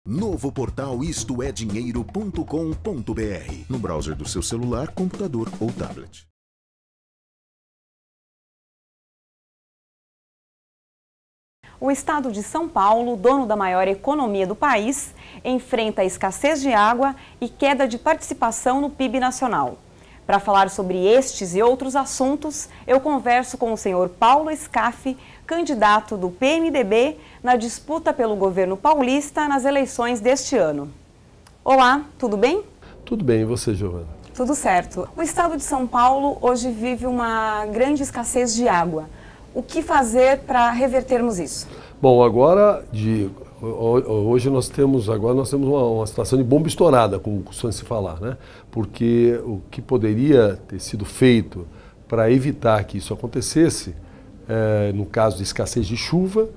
Novo portal istoedinheiro.com.br, no browser do seu celular, computador ou tablet. O estado de São Paulo, dono da maior economia do país, enfrenta a escassez de água e queda de participação no PIB nacional. Para falar sobre estes e outros assuntos, eu converso com o senhor Paulo Scaff, candidato do PMDB na disputa pelo governo paulista nas eleições deste ano. Olá, tudo bem? Tudo bem, e você, Giovana? Tudo certo. O estado de São Paulo hoje vive uma grande escassez de água. O que fazer para revertermos isso? Bom, hoje nós temos uma situação de bomba estourada, como costuma se falar, né? Porque o que poderia ter sido feito para evitar que isso acontecesse, no caso de escassez de chuva,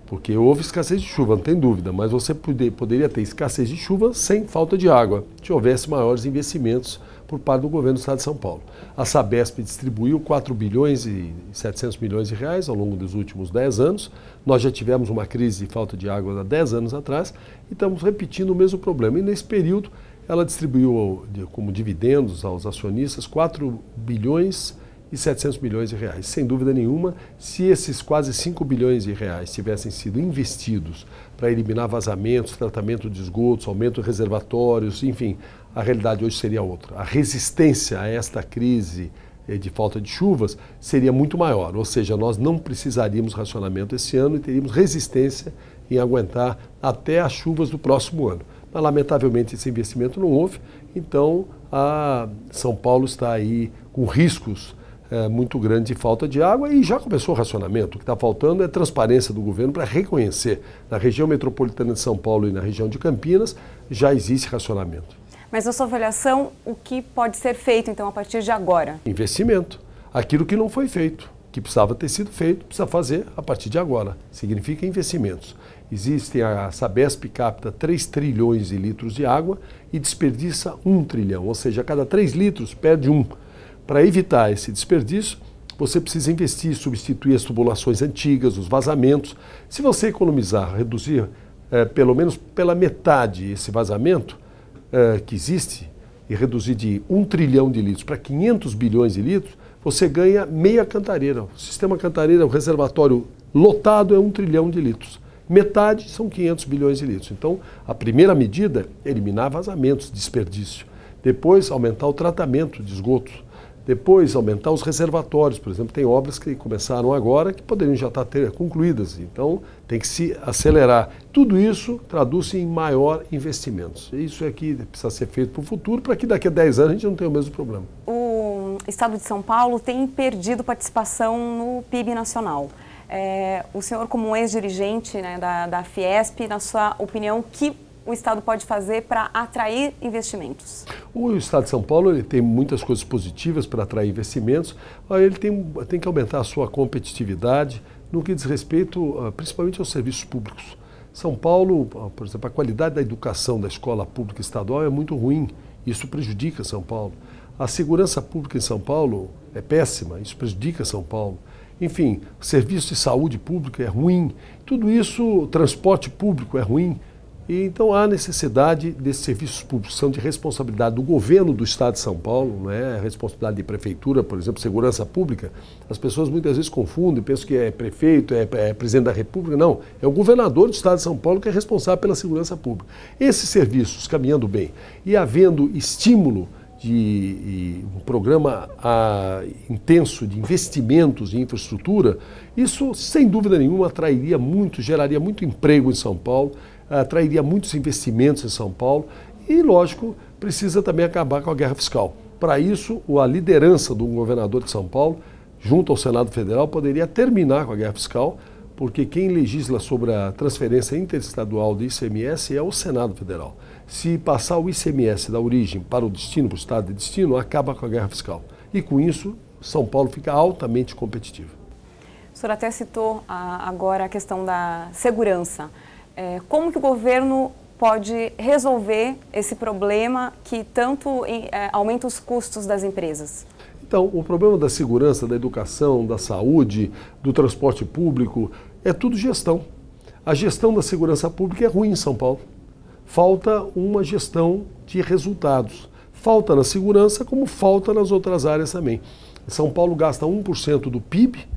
porque houve escassez de chuva, não tem dúvida, mas você poderia ter escassez de chuva sem falta de água, se houvesse maiores investimentos por parte do governo do estado de São Paulo. A Sabesp distribuiu 4 bilhões e 700 milhões de reais ao longo dos últimos 10 anos. Nós já tivemos uma crise de falta de água há 10 anos atrás e estamos repetindo o mesmo problema. E nesse período ela distribuiu como dividendos aos acionistas 4 bilhões e 700 milhões de reais. Sem dúvida nenhuma, se esses quase 5 bilhões de reais tivessem sido investidos para eliminar vazamentos, tratamento de esgotos, aumento de reservatórios, enfim, a realidade hoje seria outra. A resistência a esta crise de falta de chuvas seria muito maior, ou seja, nós não precisaríamos racionamento esse ano e teríamos resistência em aguentar até as chuvas do próximo ano. Mas, lamentavelmente, esse investimento não houve, então São Paulo está aí com riscos muito grande de falta de água e já começou o racionamento. O que está faltando é transparência do governo para reconhecer na região metropolitana de São Paulo e na região de Campinas já existe racionamento. Mas na sua avaliação, o que pode ser feito então a partir de agora? Investimento. Aquilo que não foi feito, que precisava ter sido feito, precisa fazer a partir de agora. Significa investimentos. A Sabesp capta 3 trilhões de litros de água e desperdiça 1 trilhão, ou seja, a cada 3 litros perde 1. Para evitar esse desperdício, você precisa investir, substituir as tubulações antigas, os vazamentos. Se você economizar, reduzir pelo menos pela metade esse vazamento que existe e reduzir de 1 trilhão de litros para 500 bilhões de litros, você ganha meia Cantareira. O sistema Cantareira, o reservatório lotado é 1 trilhão de litros. Metade são 500 bilhões de litros. Então, a primeira medida é eliminar vazamentos, desperdício. Depois, aumentar o tratamento de esgotos. Depois, aumentar os reservatórios. Por exemplo, tem obras que começaram agora que poderiam já estar concluídas. Então, tem que se acelerar. Tudo isso traduz-se em maior investimentos. Isso é que precisa ser feito para o futuro, para que daqui a 10 anos a gente não tenha o mesmo problema. O estado de São Paulo tem perdido participação no PIB nacional. O senhor, como um ex-dirigente, né, da Fiesp, na sua opinião, que o Estado pode fazer para atrair investimentos? O Estado de São Paulo ele tem muitas coisas positivas para atrair investimentos. Ele tem que aumentar a sua competitividade no que diz respeito principalmente aos serviços públicos. São Paulo, por exemplo, a qualidade da educação da escola pública estadual é muito ruim. Isso prejudica São Paulo. A segurança pública em São Paulo é péssima. Isso prejudica São Paulo. Enfim, o serviço de saúde pública é ruim. Tudo isso, o transporte público é ruim. E então há necessidade desses serviços públicos, são de responsabilidade do governo do Estado de São Paulo, não é responsabilidade de prefeitura, por exemplo, segurança pública. As pessoas muitas vezes confundem, pensam que é prefeito, é presidente da República. Não, é o governador do Estado de São Paulo que é responsável pela segurança pública. Esses serviços caminhando bem e havendo estímulo de um programa intenso de investimentos em infraestrutura, isso sem dúvida nenhuma atrairia muito, geraria muito emprego em São Paulo, atrairia muitos investimentos em São Paulo e, lógico, precisa também acabar com a guerra fiscal. Para isso, a liderança do governador de São Paulo, junto ao Senado Federal, poderia terminar com a guerra fiscal, porque quem legisla sobre a transferência interestadual do ICMS é o Senado Federal. Se passar o ICMS da origem para o destino, para o estado de destino, acaba com a guerra fiscal. E com isso, São Paulo fica altamente competitivo. O senhor até citou agora a questão da segurança. Como que o governo pode resolver esse problema que tanto aumenta os custos das empresas? Então, o problema da segurança, da educação, da saúde, do transporte público, é tudo gestão. A gestão da segurança pública é ruim em São Paulo. falta uma gestão de resultados. Falta na segurança, como falta nas outras áreas também. São Paulo gasta 1% do PIB,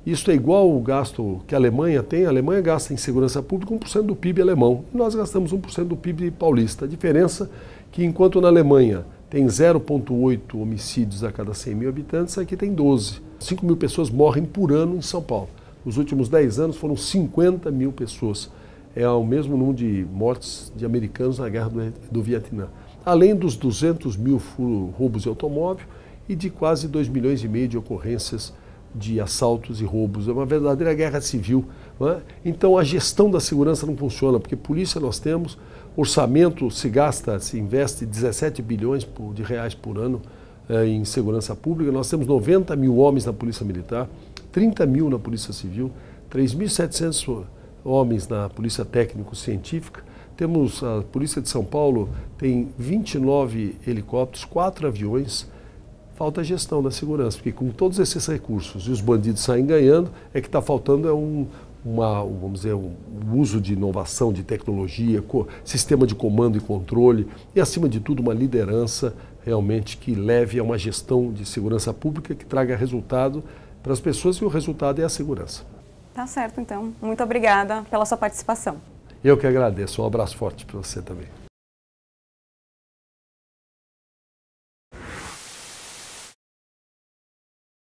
isso é igual ao gasto que a Alemanha tem. A Alemanha gasta em segurança pública 1% do PIB alemão, e nós gastamos 1% do PIB paulista. A diferença é que enquanto na Alemanha tem 0,8 homicídios a cada 100 mil habitantes, aqui tem 12. 5 mil pessoas morrem por ano em São Paulo. Nos últimos 10 anos foram 50 mil pessoas. É o mesmo número de mortes de americanos na guerra do Vietnã. Além dos 200 mil roubos de automóvel e de quase 2,5 milhões de ocorrências de assaltos e roubos. É uma verdadeira guerra civil. Não é? Então a gestão da segurança não funciona, porque polícia nós temos, orçamento se investe 17 bilhões de reais por ano em segurança pública. Nós temos 90 mil homens na Polícia Militar, 30 mil na Polícia Civil, 3.700 homens na Polícia Técnico-Científica. Temos a Polícia de São Paulo, tem 29 helicópteros, 4 aviões. Falta a gestão da segurança, porque com todos esses recursos e os bandidos saem ganhando, é que está faltando vamos dizer, um uso de inovação, de tecnologia, sistema de comando e controle e, acima de tudo, uma liderança realmente que leve a uma gestão de segurança pública que traga resultado para as pessoas, e o resultado é a segurança. Tá certo, então. Muito obrigada pela sua participação. Eu que agradeço. Um abraço forte para você também.